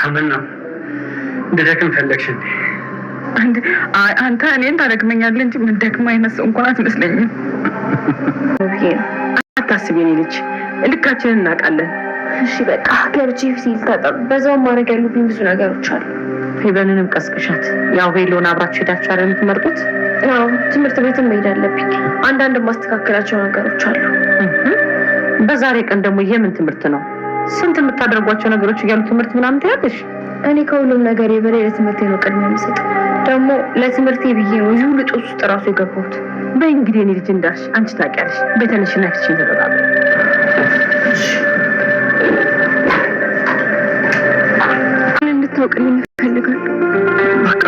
ምን ነው እንደደክም ፈለግሽ እንዴ? አንተ እኔን ታደክመኛለህ እንጂ ምን ደክማ አይነት ሰው እንኳን አትመስለኝም። አታስቢ የኔ ልጅ፣ ልካችንን እናውቃለን። እሺ በቃ ገብቼ ፊት ልታጠብ፣ በዛው ማድረግ ያሉብኝ ብዙ ነገሮች አሉ። ፌቨንንም ቀስቅሻት። ያው ሄሎን አብራችሁ ሄዳችሁ አይደል የምትመርጡት? አዎ ትምህርት ቤትም መሄድ አለብኝ። አንዳንድ ማስተካከላቸው ነገሮች አሉ። በዛሬ ቀን ደግሞ የምን ትምህርት ነው? ስንት የምታደርጓቸው ነገሮች እያሉ ትምህርት ምናምን ትያለሽ? እኔ ከሁሉም ነገር የበላይ ለትምህርቴ ነው ቅድሚያ የምሰጠው። ደግሞ ለትምህርቴ ብዬ ነው እዚህ ሁሉ ጦስ ውስጥ እራሱ የገባሁት። በይ እንግዲህ እኔ ልጅ እንዳልሽ አንቺ ታውቂያለሽ። በተነሽና ፊትሽን ተጠጣጣ። እንድታውቅልኝ እፈልጋለሁ። በቃ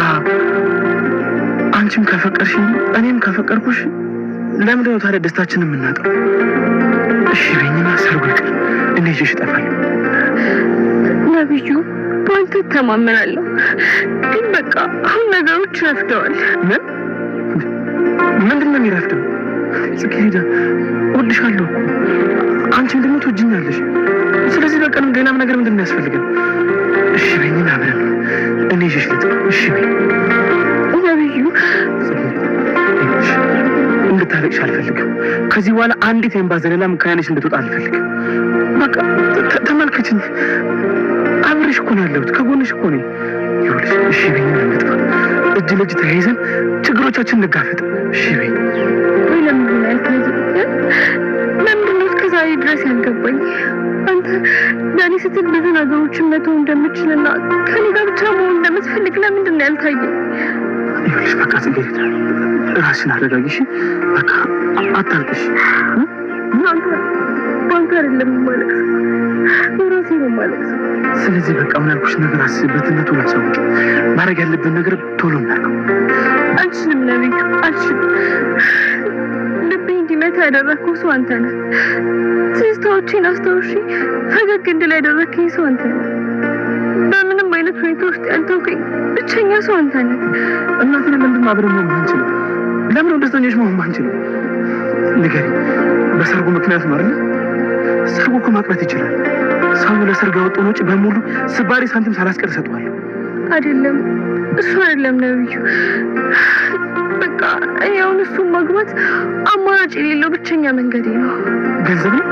አንቺም ከፈቀርሽኝ እኔም ከፈቀርኩሽ ለምንድን ነው ታዲያ ደስታችንን የምናጣው? እሺ በይኝና ሰርጉ ይቅር፣ እኔ ይዤሽ እጠፋለሁ። ነብዩ በአንተ እተማመናለሁ፣ ግን በቃ አሁን ነገሮች ረፍደዋል። ምንድን ነው የሚረፍደው? ጽጌረዳ እወድሻለሁ እኮ አንቺም ደግሞ ትወጂኛለሽ። ስለዚህ በቃ ሌላም ነገር ምንድን ነው ያስፈልገን? እሺ በይኝና አብረን እኔ ይዤሽ ልጥፋ። እሺ በይ ነብዩ። እንድታለቅሽ አልፈልግም። ከዚህ በኋላ አንዲት የእንባ ዘለላም ከዓይንሽ እንድትወጣ አልፈልግም። በቃ ተመልከችኝ፣ አብሬሽ እኮ ነው ያለሁት፣ ከጎንሽ እኮ ነኝ። ይኸውልሽ እሺ በይኝ፣ እንጥፋ፣ እጅ ለእጅ ተያይዘን ችግሮቻችን እንጋፈጥ። እሺ በይኝ። ወይ ለምንድን ነው ያልከኝ? ለምንድን ነው እስከ ዛሬ ድረስ ያልገባኝ? አንተ ለእኔ ስትል ብዙ ነገሮችን መተው እንደምችልና ከኔ ጋር ብቻ መሆን እንደምትፈልግ ለምንድን ነው ያልታየኝ? ይኸውልሽ በቃ ጽጌረዳ ራስሽን አረጋጊሽ። በቃ አታልቅሽ። ባንክ አይደለም ማለት ራሴ ነው ማለት። ስለዚህ በቃ ምን ያልኩሽ ነገር አስብበትና ቶሎ አሳውቂ። ማድረግ ያለብን ነገር ቶሎ እናድርገው። አልችልም ነብዩ፣ አልችልም። ልቤ እንዲመታ ያደረግከው ሰው አንተ ነህ። ትዝታዎቼን አስታውሺ ፈገግ እንድል ያደረግከኝ ሰው አንተ ነህ። በምንም አይነት ሁኔታ ውስጥ ያልተውከኝ ብቸኛ ሰው አንተ ነህ። እናትን ለምንድን ነው አብረን መሆን አንችልም? ለምን ነው ደስተኞች መሆን አንችልም? ንገሪኝ። በሰርጉ ምክንያት ነው አይደል? ሰርጉ እኮ ማቅረት ይችላል። ሰው ለሰርግ ያወጣውን ወጪ በሙሉ ስባሪ ሳንቲም ሳላስቀር እሰጠዋለሁ። አይደለም እሱ አይደለም ነብዩ። በቃ አሁን እሱን ማግባት አማራጭ የሌለው ብቸኛ መንገዴ ነው። ገንዘብ ነው?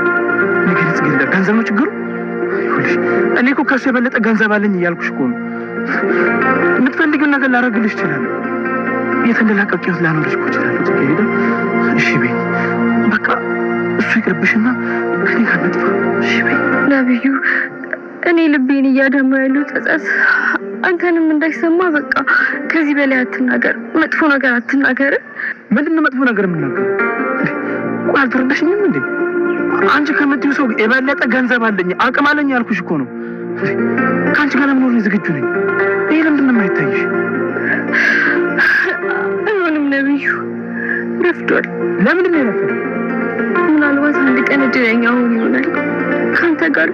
ንገሪኝ ጽጌረዳ፣ ገንዘብ ነው ችግሩ? ይኸውልሽ እኔ እኮ ከሱ የበለጠ ገንዘብ አለኝ እያልኩሽ እኮ ነው። የምትፈልጊውን ነገር ላደርግልሽ እችላለሁ። የተንደላቀቅ ሕይወት ላኖርሽ እኮ እችላለሁ ጽጌረዳ። እሺ በይ በቃ እሱ ይቅርብሽና ከኔ ጋር እንጥፋ። እሺ በይ ነብዩ። እኔ ልቤን እያደማ ያለው ጸጸት አንተንም እንዳይሰማ በቃ ከዚህ በላይ አትናገር፣ መጥፎ ነገር አትናገር። ምንድን ነው መጥፎ ነገር የምናገረው? ቆይ አልተረዳሽኝም እንዴ? አንቺ ከምትይው ሰው የበለጠ ገንዘብ አለኝ አቅም አለኝ ያልኩሽ እኮ ነው። ከአንቺ ጋር ለመኖር ዝግጁ ነኝ። ይሄ ለምንድን ነው የማይታይሽ? አይሆንም ነብዩ፣ ረፍዷል። ለምንድን ነው የረፈደው? ምናልባት አንድ ቀን እድለኛ ሆን ይሆናል። ከአንተ ጋር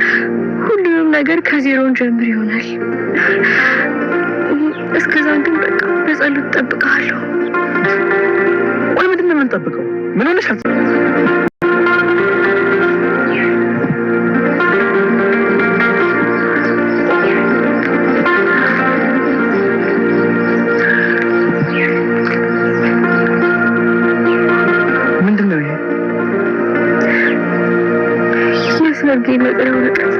ሁሉንም ነገር ከዜሮን ጀምር ይሆናል። እስከዛን ግን በቃ በጸሎት እጠብቅሃለሁ። ቆይ ምንድን ነው የምንጠብቀው? ምን ሆነሻል? ምንድን ነው ይሄ? የሰርጌ መጠሪያ ወረቀት።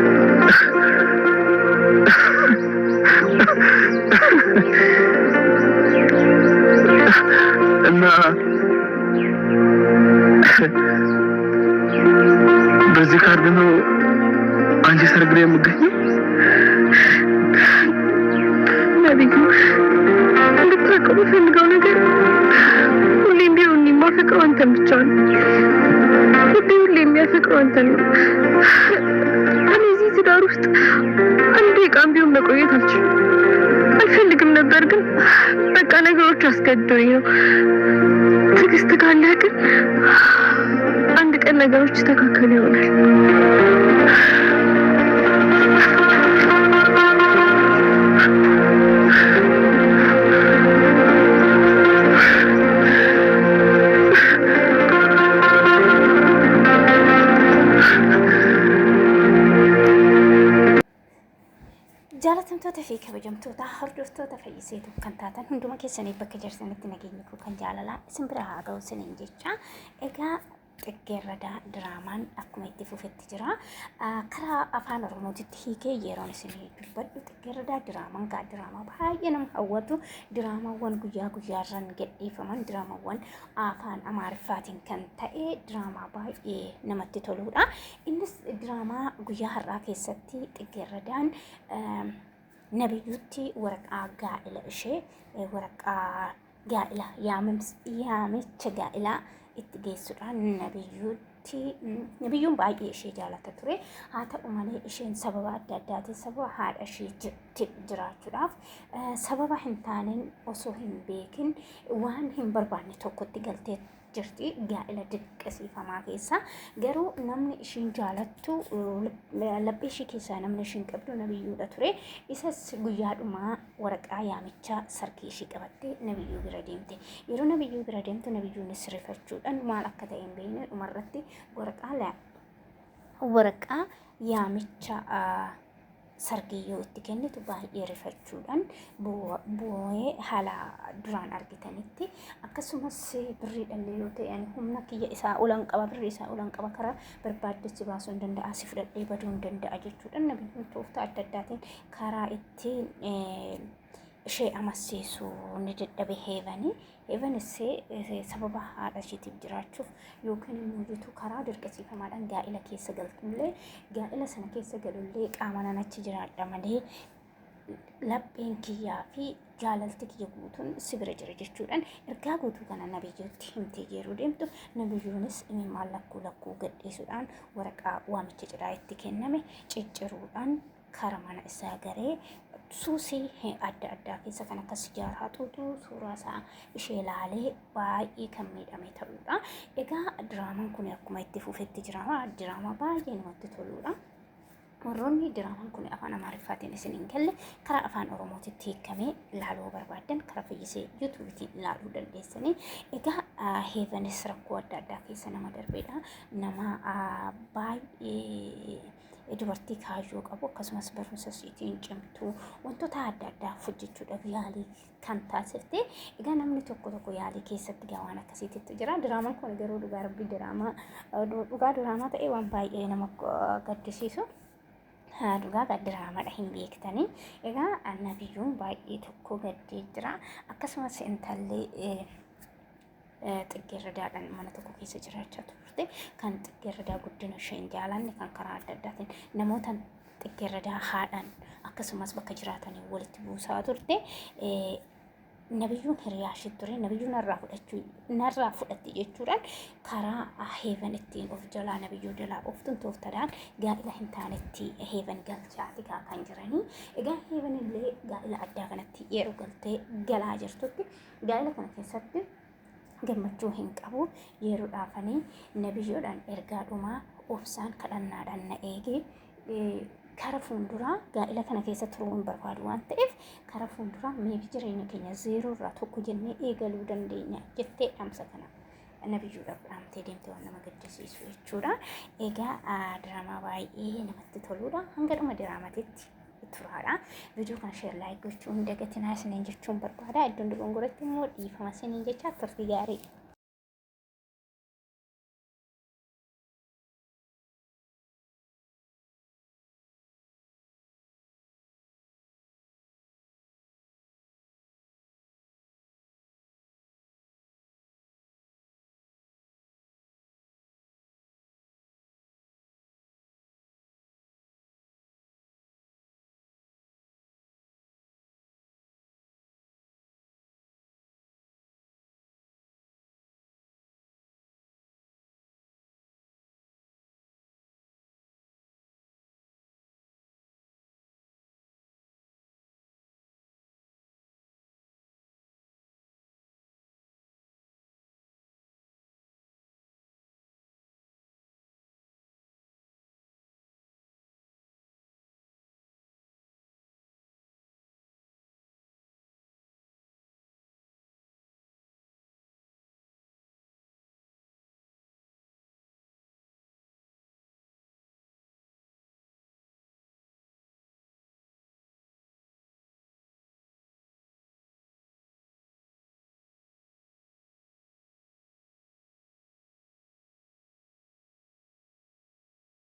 እና በዚህ ካርድ ነው አንቺ ሰርግ ላይ የምገኘው? ነብዩ እንድታውቀው የምፈልገው ነገር ሁሌም ቢሆን የማፈቅረው አንተን ብቻ ነው። ልቤ ሁሌ የሚያፈቅረው አንተን ነው። እኔ እዚህ ትዳር ውስጥ አንድ ቀን ቢሆን መቆየት አልፈልግም ነበር፣ ግን በቃ ነገሮች አስገድዶኝ ነው። ትዕግስት ካለህ ግን አንድ ቀን ነገሮች ተካከሉ ይሆናል። jaalatamtoota fi kabajamtoota hordoftoota fayyisee kan taatan hunduma keessanii bakka jirtanitti nageenyi koo kan jaalalaa isin bira haa ga'u isiniin jecha egaa xiggeerradaa diraamaan akkuma itti fufetti jira karaa afaan oromootitti hiikee yeroon isinii dubbadhu xiggeerradaa diraamaan gaa diraamaa baay'ee nama hawwatu diraamaawwan guyyaa guyyaarran gadhiifaman diraamaawwan afaan amaariffaatiin kan ta'e diraamaa baay'ee namatti toludha innis diraamaa guyyaa har'aa keessatti xiggeerradaan nabiyyuutti waraqaa gaa'ila ishee waraqaa gaa'ila yaamicha gaa'ilaa itti geessuudhaan nabiyyuun baay'ee ishee jaalata ture haa ta'u malee isheen sababa adda addaatiin sababa haadha ishee jiraachuudhaaf sababa hin taaneen osoo hin beekin waan hin barbaanne tokkotti galtee jirti gaa'ila dirqisiifamaa keessa garuu namni ishiin jaalattu laphee ishii keessaa namni ishiin qabdu nabiyyuudha ture isas guyyaadhumaa waraqaa yaamichaa sargii ishii qabattee nabiyyuu bira deemte yeroo nabiyyuu bira deemtu nabiyyuunis rifachuudhaan maal akka ta'e hin beekne dhumarratti waraqaa yaamicha sargiyyoo itti kennitu baay'ee rifachuudhaan boo'ee haala duraan argitanitti akkasumas birrii dhallee yoo ta'an humna kiyya isaa ulan qaba birrii isaa ulan qaba karaa barbaaddechi baasuu hin danda'a si fudhadhee baduu hin danda'a jechuudhaan nabiyyoon tooftaa adda addaatiin karaa ittiin ishee amansiisuu ni dadhabe heevanis sababa haadha isheetiif jiraachuuf yookiin immoo jitu karaa dirqisiifamaadhaan gaa'ila keessa galtullee gaa'ila sana keessa galullee qaama nanachi jiraadha malee lapheen kiyyaa fi jaalalti kiyya guutuun si bira jira jechuudhaan ergaa guutuu kana nabiyyuutti himtee yeroo deemtu nabiyyuunis imimmaan lakkuu gadhiisuudhaan waraqaa waamicha cidhaa itti kenname cicciruudhaan kara mana isaa garee suusii adda addaa keessa kan akka sijaaraa xuuxuu suuraa isaa ishee ilaalee baay'ee kan miidhame ta'udha. Egaa diraamaan kun akkuma itti fufetti jira diraamaa baay'ee namatti toludha. warroonni diraamaan kun afaan amaariffaatiin isin hin galle karaa afaan oromootitti hiikamee ilaaluu barbaadan karaa fayyisee yuutuubiitiin ilaaluu dandeessanii egaa heevanis rakkoo adda addaa keessa nama darbeedha nama baay'ee dubartii kaayyoo qabu akkasumas barumsa isiitiin cimtuu wantoota adda addaa hojjechuudhaaf yaalii kan taasifte egaa namni tokko yaalii keessatti waan akkasiitti jira diraamaan kun garuu dhugaa rabbii diraamaa ta'ee waan baay'ee nama gaddisiisu dhugaa diraamadha hin beektanii egaa nabiyyuun baay'ee tokko gaddee jira akkasumas intallee xiggeerradaadhaan mana tokko keessa jiraachaa turte kan xiggeerradaa guddina isheen jaalanne kan karaa adda addaatiin namoota xiggeerradaa haadhaan akkasumas bakka jiraatanii walitti buusaa turte nabiyyuun hiriyaashii ture nabiyyuun narraa fudhatti jechuudhaan karaa heevan ittiin of jalaa nabiyyuu jalaa of tuntooftaadhaan gaa'ila hin taanetti heevan galchaati kan jiranii egaa heevan illee gaa'ila addaa kanatti yeroo galtee galaa jirtutti gaa'ila kana keessatti gammachuu hin qabu yeroo dhaafanii nabiyyoodhaan ergaa dhumaa obsaan kadhannaadhaan na eegee kara fuulduraa gaa'ila kana keessa turuu hin barbaadu waan ta'eef kara fuulduraa meebii jireenya keenya zeeroo irraa tokko jennee eegaluu dandeenya jettee dhaamsa kana nabiyyoodhaaf dhaamtee deemte waan nama gaddisiisu jechuudha. Egaa diraamaa baay'ee namatti toludha hanga dhuma diraamatitti turaadha. Viidiyoo kana sheer laayik gochuun dagatinaa isiniin jechuun barbaada. Iddoon dogongoratti immoo dhiifama isiniin jecha turtii gaarii.